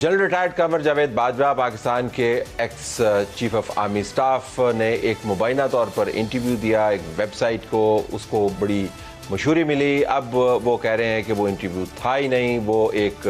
General retired Qamar Javed Bajwa Pakistan के ex chief of army staff ने एक मुबैना तौर पर इंटरव्यू दिया एक वेबसाइट को, उसको बड़ी मशहूरी मिली। अब वो कह रहे हैं कि वो इंटरव्यू था ही नहीं, वो एक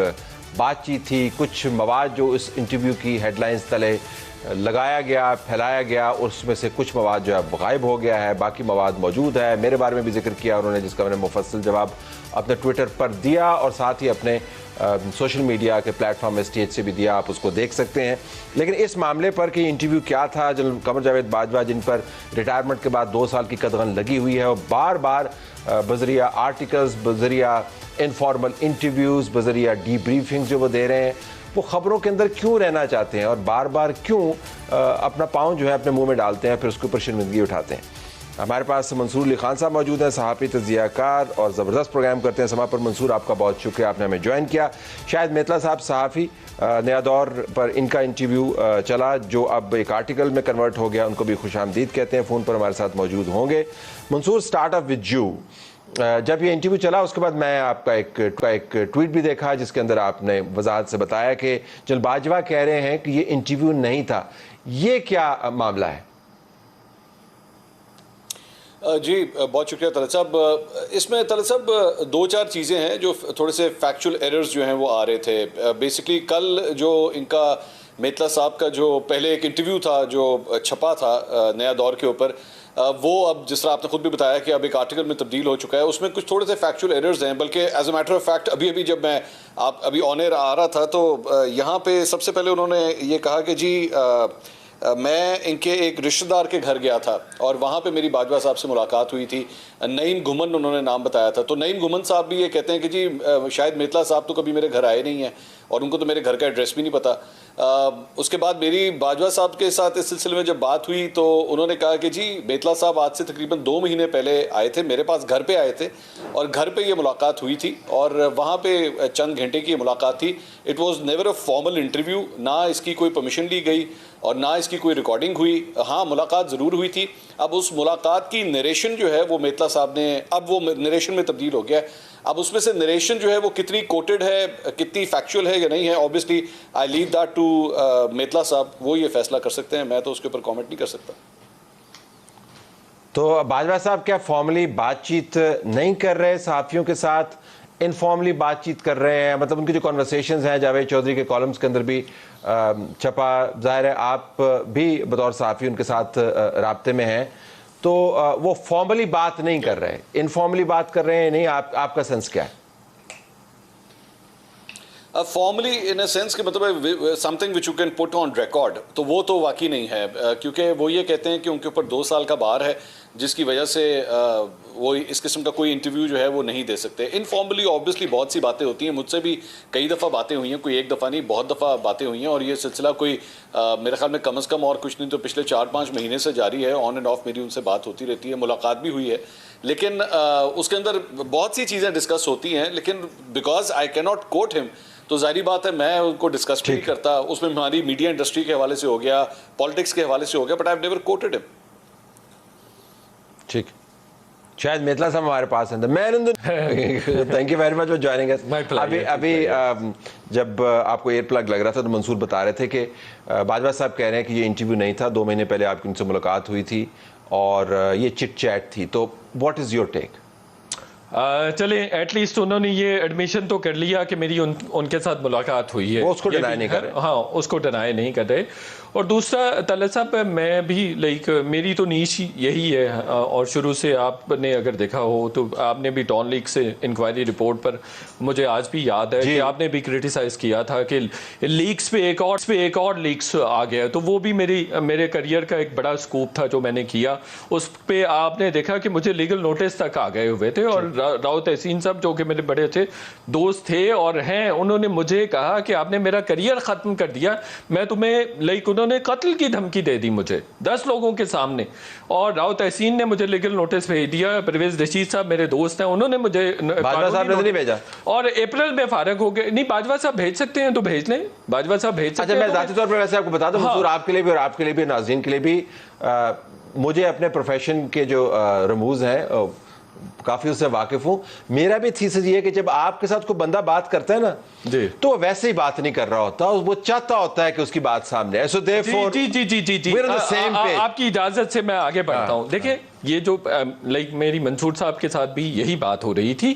बातचीत थी। कुछ मवाद जो इस इंटरव्यू की हेडलाइंस तले लगाया गया, फैलाया गया, उसमें से कुछ मवाद जो है गायब हो गया है, बाकी मवाद मौजूद है। मेरे बारे में भी जिक्र किया उन्होंने, जिसका मैंने मुफस्सल जवाब अपने ट्विटर पर दिया और साथ ही अपने सोशल मीडिया के प्लेटफॉर्म स्टेज से भी दिया, आप उसको देख सकते हैं। लेकिन इस मामले पर कि इंटरव्यू क्या था, जनरल कमर जावेद बाजवा जिन पर रिटायरमेंट के बाद 2 साल की कदगन लगी हुई है, और बार बार बजरिया आर्टिकल्स, बजरिया इनफॉर्मल इंटरव्यूज़, बजरिया डीब्रीफिंग जो वो दे रहे हैं, वो ख़बरों के अंदर क्यों रहना चाहते हैं और बार बार क्यों अपना पाँव जो है अपने मुंह में डालते हैं, फिर उसके ऊपर शर्मिंदगी उठाते हैं। हमारे पास मंसूर अली खान साहब मौजूद हैं, सहाफ़ी, तज़कियाकार और ज़बरदस्त प्रोग्राम करते हैं समा पर। मंसूर, आपका बहुत शुक्रिया, आपने हमें ज्वाइन किया। शाहिद मेतला साहब सहाफ़ी, नया दौर पर इनका इंटरव्यू चला जो अब एक आर्टिकल में कन्वर्ट हो गया, उनको भी खुशामदीद कहते हैं, फ़ोन पर हमारे साथ मौजूद होंगे। Mansoor, start off with you. जब ये इंटरव्यू चला उसके बाद मैं आपका एक ट्वीट भी देखा जिसके अंदर आपने वजाहत से बताया कि जनरल बाजवा कह रहे हैं कि ये इंटरव्यू नहीं था। ये क्या मामला है? जी बहुत शुक्रिया तलत साहब। इसमें तलत साहब 2-4 चीज़ें हैं जो थोड़े से फैक्चुअल एरर्स जो हैं वो आ रहे थे। बेसिकली कल जो इनका मेतला साहब का जो पहले एक इंटरव्यू था जो छपा था नया दौर के ऊपर, वो अब जिस तरह आपने खुद भी बताया कि अब एक आर्टिकल में तब्दील हो चुका है, उसमें कुछ थोड़े से फैक्चुअल एरर्स हैं। बल्कि as a matter of fact अभी जब मैं अभी ऑन एयर आ रहा था तो यहाँ पे सबसे पहले उन्होंने ये कहा कि जी मैं इनके एक रिश्तेदार के घर गया था और वहाँ पे मेरी बाजवा साहब से मुलाकात हुई थी। नईम घुमन उन्होंने नाम बताया था। तो नईम घुमन साहब भी ये कहते हैं कि जी शायद मेतला साहब तो कभी मेरे घर आए नहीं हैं और उनको तो मेरे घर का एड्रेस भी नहीं पता। उसके बाद मेरी बाजवा साहब के साथ इस सिलसिले में जब बात हुई तो उन्होंने कहा कि जी मेतला साहब आज से तकरीबन 2 महीने पहले आए थे, मेरे पास घर पे आए थे और घर पे ये मुलाकात हुई थी और वहाँ पे चंद घंटे की मुलाकात थी। It was never a formal interview, ना इसकी कोई परमिशन ली गई और ना इसकी कोई रिकॉर्डिंग हुई। हाँ, मुलाकात ज़रूर हुई थी। अब उस मुलाकात की नरेशन जो है वो मेतला साहब ने, अब वो नरेशन में तब्दील हो गया है। अब उसमें से नरेशन जो है वो कितनी कोटेड है, कितनी फैक्चुअल है या नहीं है, obviously I leave that to Metla साहब, वो ये फैसला कर सकते हैं, मैं तो उसके ऊपर कमेंट नहीं कर सकता। तो बाजवा साहब क्या फॉर्मली बातचीत नहीं कर रहे सहाफ़ियों के साथ, इनफॉर्मली बातचीत कर रहे हैं? मतलब उनकी जो कॉन्वर्सेशंस हैं जावेद चौधरी के कॉलम्स के अंदर भी छपा, ज़ाहिर है आप भी बतौर सहाफ़ी उनके साथ राब्ते में हैं, तो वो फॉर्मली बात नहीं कर रहे, इनफॉर्मली बात कर रहे हैं नहीं? आपका सेंस क्या है? फॉर्मली इन अ सेंस कि मतलब something which you can put on record, तो वो तो वाकई नहीं है, क्योंकि वो ये कहते हैं कि उनके ऊपर 2 साल का बार है जिसकी वजह से वो इस किस्म का कोई इंटरव्यू जो है वो नहीं दे सकते। इनफॉर्मली ऑब्वियसली बहुत सी बातें होती हैं, मुझसे भी कई दफ़ा बातें हुई हैं, कोई एक दफ़ा नहीं बहुत दफ़ा बातें हुई हैं और ये सिलसिला कोई मेरे ख्याल में कम से कम और कुछ नहीं तो पिछले 4-5 महीने से जारी है। ऑन एंड ऑफ मेरी उनसे बात होती रहती है, मुलाकात भी हुई है, लेकिन उसके अंदर बहुत सी चीज़ें डिस्कस होती हैं, लेकिन बिकॉज आई कैन नॉट कोट हिम तो जाहिर बात है मैं उनको डिस्कस नहीं करता। उसमें हमारी मीडिया इंडस्ट्री के हवाले से हो गया, पॉलिटिक्स के हवाले से हो गया, but I have never coated him. ठीक, शायद मेतला साहब हमारे पास हैं। Thank you very much for joining us. अभी जब आपको एयर प्लग लग रहा था तो मंसूर बता रहे थे कि बाजवा साहब कह रहे हैं कि ये इंटरव्यू नहीं था, 2 महीने पहले आपकी उनसे मुलाकात हुई थी और ये चिट चैट थी। तो व्हाट इज़ योर टेक? चले एटलीस्ट उन्होंने ये एडमिशन तो कर लिया कि मेरी उनके साथ मुलाकात हुई है, वो उसको डिनाई नहीं कर रहे। हाँ, उसको डिनाई नहीं कर रहे। और दूसरा तलत साहब, मैं भी लाइक मेरी तो नीश यही है और शुरू से आपने अगर देखा हो तो आपने भी डॉन लीग से इंक्वायरी रिपोर्ट पर मुझे आज भी याद है कि आपने भी क्रिटिसाइज़ किया था कि लीक्स पे एक और लीक्स आ गया, तो वो भी मेरे करियर का एक बड़ा स्कूप था जो मैंने किया। उस पे आपने देखा कि मुझे लीगल नोटिस तक आ गए हुए थे और राउत तहसीन साहब जो कि मेरे बड़े अच्छे दोस्त थे और हैं, उन्होंने मुझे कहा कि आपने मेरा करियर ख़त्म कर दिया, मैं तुम्हें लाइक उन्होंने कत्ल की धमकी दे दी मुझे 10 लोगों के सामने। और राउत तहसीन ने मुझे लीगल नोटिस भेज दिया। परवेज रशीद साहब मेरे दोस्त हैं, उन्होंने मुझे बाजवा साहब ने नहीं भेजा और अप्रैल में फारग हो गए। नहीं, बाजवा साहब भेज सकते हैं तो भेज लें, बाजवा साहब भेज सकते हैं। अच्छा, मैं ज़ाती तौर पर वैसे आपको बता दूं मंसूर, आपके लिए भी और आपके लिए भी, नाज़रीन के लिए भी, मुझे अपने प्रोफेशन के जो रमूज़ हैं काफी उससे वाकिफ हूँ. मेरा भी थीसिस ये है कि जब आपके साथ कोई बंदा बात करता है ना जी, तो वैसे ही बात नहीं कर रहा होता, वो चाहता होता है कि उसकी बात सामने है. So therefore, ji ji ji ji ji we're on the same page. आपकी इजाजत से मैं आगे बढ़ता हूँ. देखिए ये जो लाइक मेरी मंसूर साहब के साथ भी यही बात हो रही थी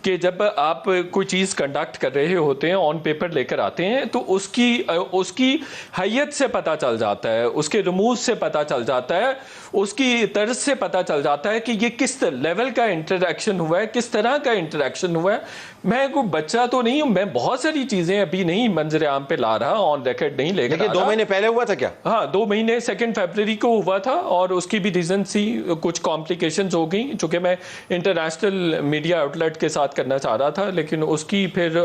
कि जब आप कोई चीज़ कंडक्ट कर रहे होते हैं, ऑन पेपर लेकर आते हैं, तो उसकी हैयत से पता चल जाता है, उसके रमूज से पता चल जाता है, उसकी तर्ज से पता चल जाता है कि ये किस लेवल का इंटरेक्शन हुआ है, किस तरह का इंटरेक्शन हुआ है. मैं कोई बच्चा तो नहीं हूं, मैं बहुत सारी चीजें अभी नहीं मंजर आम पे ला रहा, ऑन रिकॉर्ड नहीं लेकर आ रहा. 2 महीने पहले हुआ था क्या? हाँ, 2 महीने 2 फरवरी को हुआ था, और उसकी भी रीजन सी कुछ कॉम्प्लिकेशंस हो गई, चूंकि मैं इंटरनेशनल मीडिया आउटलेट के साथ करना चाह रहा था, लेकिन उसकी फिर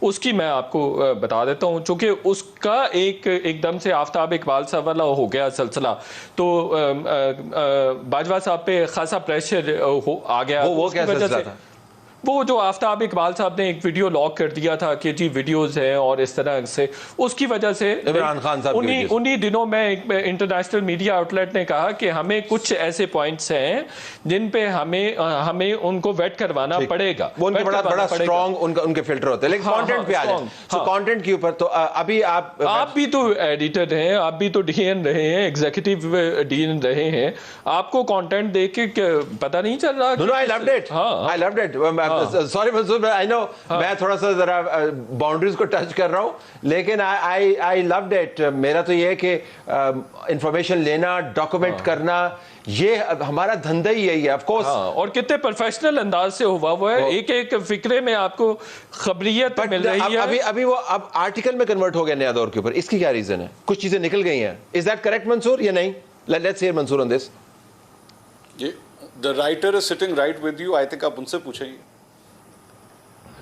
उसकी मैं आपको बता देता हूँ. चूंकि उसका एकदम से आफ्ताब इकबाल साहब वाला हो गया सिलसिला, तो बाजवा साहब पे खासा प्रेशर आ गया. वो क्या सिलसिला था? वो जो आफ्ताब इकबाल साहब ने एक वीडियो लॉक कर दिया था कि जी वीडियोस हैं, और इस तरह से उसकी वजह से इमरान खान साहब उन्हीं दिनों में एक इंटरनेशनल मीडिया आउटलेट ने कहा कि हमें कुछ ऐसे पॉइंट्स हैं जिन पे हमें उनको वेट करवाना पड़ेगा. वो उनके बड़ा स्ट्रॉन्ग उनके फिल्टर होते हैं. लेकिन कंटेंट पे आ जाए, तो कंटेंट के ऊपर तो अभी आप भी तो एडिटर हैं, आप भी तो डीएन रहे हैं, एग्जीक्यूटिव डीएन रहे हैं, आपको कंटेंट देख के पता नहीं चल रहा? No, I loved it. I loved it. Sorry Mansoor, I know मैं थोड़ा सा जरा बाउंड्रीज को टच कर रहा हूँ, लेकिन आई लव्ड इट. मेरा तो ये है कि इंफॉर्मेशन लेना, डॉक्यूमेंट करना, ये हमारा धंधा ही यही है. ऑफ कोर्स, और कितने प्रोफेशनल अंदाज से हुआ वो है, एक फिक्रे में आपको खबरियत मिल रही है. अभी वो अब आर्टिकल में कन्वर्ट हो गया नया दौर के ऊपर. इसकी क्या रीजन है? कुछ चीजें निकल गई हैं. इज दैट करेक्ट मंसूर या नहीं? Let's hear Mansoor on this. The writer is sitting right with you. I think आप उनसे पूछेंगे.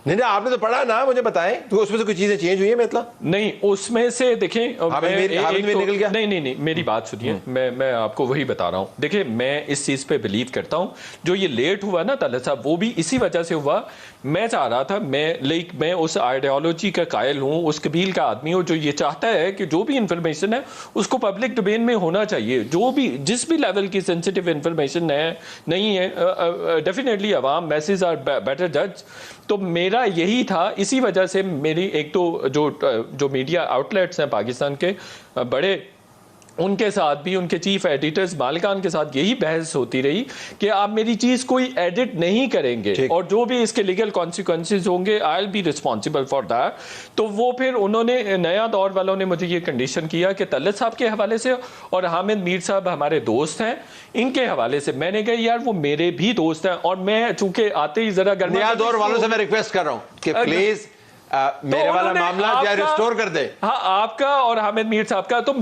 नहीं, आपने तो पढ़ा ना, मुझे बताएं. तो उसमें से कुछ चीजें चेंज हुई है मतलब? नहीं, उसमें से देखें, निकल गया. नहीं, मेरी बात सुनिए, मैं आपको वही बता रहा हूँ. देखिए, मैं इस चीज पे बिलीव करता हूँ. जो ये लेट हुआ ना तलत साहब, वो भी इसी वजह से हुआ. मैं चाह रहा था, मैं उस आइडियोलॉजी का कायल हूँ, उस कबील का आदमी हूँ जो ये चाहता है कि जो भी इंफॉर्मेशन है उसको पब्लिक डोमेन में होना चाहिए. जिस भी लेवल की सेंसिटिव इंफॉर्मेशन है नहीं है, definitely Awam message are better जज. तो मेरा यही था. इसी वजह से मेरी एक तो जो मीडिया आउटलेट्स हैं पाकिस्तान के बड़े, उनके साथ भी, उनके चीफ एडिटर्स मालिकान के साथ यही बहस होती रही कि आप मेरी चीज कोई एडिट नहीं करेंगे, और जो भी इसके लीगल कॉन्सिक्वेंसेस होंगे, I will be responsible for that. तो वो फिर उन्होंने, नया दौर वालों ने मुझे ये कंडीशन किया कि तलत साहब के हवाले से और हामिद मीर साहब हमारे दोस्त हैं, इनके हवाले से. मैंने कहा यार वो मेरे भी दोस्त हैं, और मैं चूंकि आते ही जरा नया दौर वालों से मैं रिक्वेस्ट कर रहा हूँ कि प्लीज मेरे वाला मामला या रिस्टोर कर दे. हाँ, आपका और हामिद मीर साहब का. तो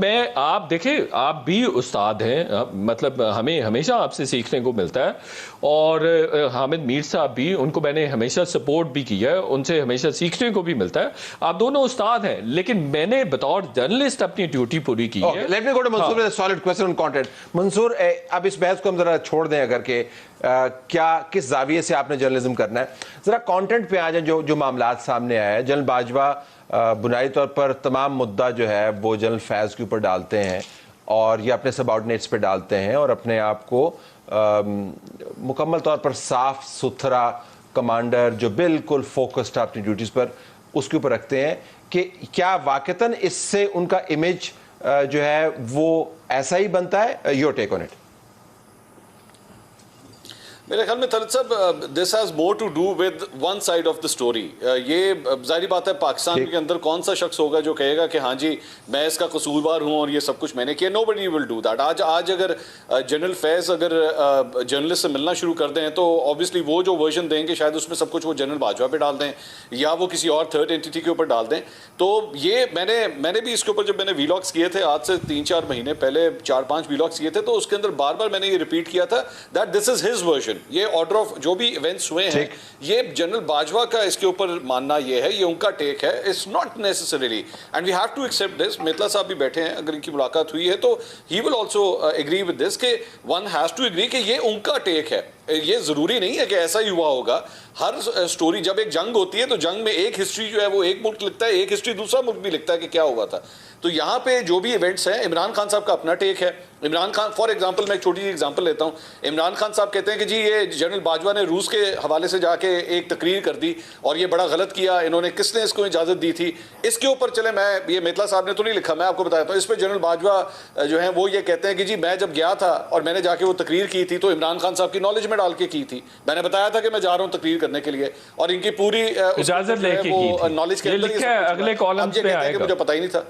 आप देखिए, आप भी उस्ताद हैं, मतलब हमें हमेशा आपसे सीखने को मिलता है, और हामिद मीर साहब भी, उनको मैंने हमेशा सपोर्ट भी किया है, उनसे हमेशा सीखने को भी मिलता है. आप दोनों उस्ताद हैं, लेकिन मैंने बतौर जर्नलिस्ट अपनी ड्यूटी पूरी की है. Let me go to Mansoor with a solid question on content. Mansoor, अब इस बहस को हम जरा छोड़ दें अगर के क्या किस जाविये से आपने जर्नलिज्म करना है. जरा कंटेंट पे आ जाए. जो मामलात सामने आया है, जनरल बाजवा बुनियादी तौर पर तमाम मुद्दा जो है वो जनरल फैज़ के ऊपर डालते हैं, और ये अपने सबऑर्डिनेट्स पे डालते हैं, और अपने आप को मुकम्मल तौर पर साफ सुथरा कमांडर जो बिल्कुल फोकस्ड अपनी ड्यूटीज़ पर, उसके ऊपर रखते हैं. कि क्या वाकईतन इससे उनका इमेज जो है वो ऐसा ही बनता है? Your take on it. मेरे ख्याल में तलत साहब, this has more to do with one side of the story. ये जाहिर बात है, पाकिस्तान के अंदर कौन सा शख्स होगा जो कहेगा कि हाँ जी मैं इसका कसूरवार हूँ और ये सब कुछ मैंने किया. Nobody will do that. आज अगर जनरल फैज़ अगर जर्नलिस्ट से मिलना शुरू कर दें, तो ऑब्वियसली वो जो वर्जन देंगे शायद उसमें सब कुछ वो जनरल बाजवा पे डाल दें, या वो किसी और थर्ड एंटिटी के ऊपर डाल दें. तो ये मैंने भी इसके ऊपर, जब मैंने वीलॉग्स किए थे आज से 3-4 महीने पहले, 4-5 वीलॉग्स किए थे, तो उसके अंदर बार बार मैंने ये रिपीट किया था that this is his version. ये ऑर्डर ऑफ जो भी इवेंट्स हुए हैं, ये जनरल बाजवा का इसके ऊपर मानना ये है, ये उनका टेक है. It's not necessarily, and we have to accept this. Mitla साहब भी बैठे हैं, अगर इनकी मुलाकात हुई है तो he will also agree with this, कि वन हैज टू एग्री कि ये उनका टेक है. یہ ضروری نہیں ہے کہ ایسا ہی ہوا ہوگا. ہر سٹوری جب ایک جنگ ہوتی ہے تو جنگ میں ایک ہسٹری جو ہے وہ ایک ملک لکھتا ہے, ایک ہسٹری دوسرا ملک بھی لکھتا ہے کہ کیا ہوا تھا. تو یہاں پہ جو بھی ایونٹس ہیں, عمران خان صاحب کا اپنا ٹیک ہے. عمران خان فار ایگزامپل, میں ایک چھوٹی سی ایگزامپل لیتا ہوں. عمران خان صاحب کہتے ہیں کہ جی یہ جنرل باجوہ نے روس کے حوالے سے جا کے ایک تقریر کر دی اور یہ بڑا غلط کیا, انہوں نے کس نے اس کو اجازت دی تھی. اس کے اوپر چلے, میں یہ میتلا صاحب نے تو نہیں لکھا, میں آپ کو بتاتا ہوں, اس پہ جنرل باجوہ جو ہیں وہ یہ کہتے ہیں کہ جی میں جب گیا تھا اور میں نے جا کے وہ تقریر کی تھی تو عمران خان صاحب کی نالج میں ڈال کے کی تھی. میں نے بتایا تھا کہ میں جا رہا ہوں تقریر کرنے کے لیے, اور ان کی پوری اجازت لے کے کی تھی. نالج کے اگلے کالمز پہ آئے گا, مجھے پتہ ہی نہیں تھا.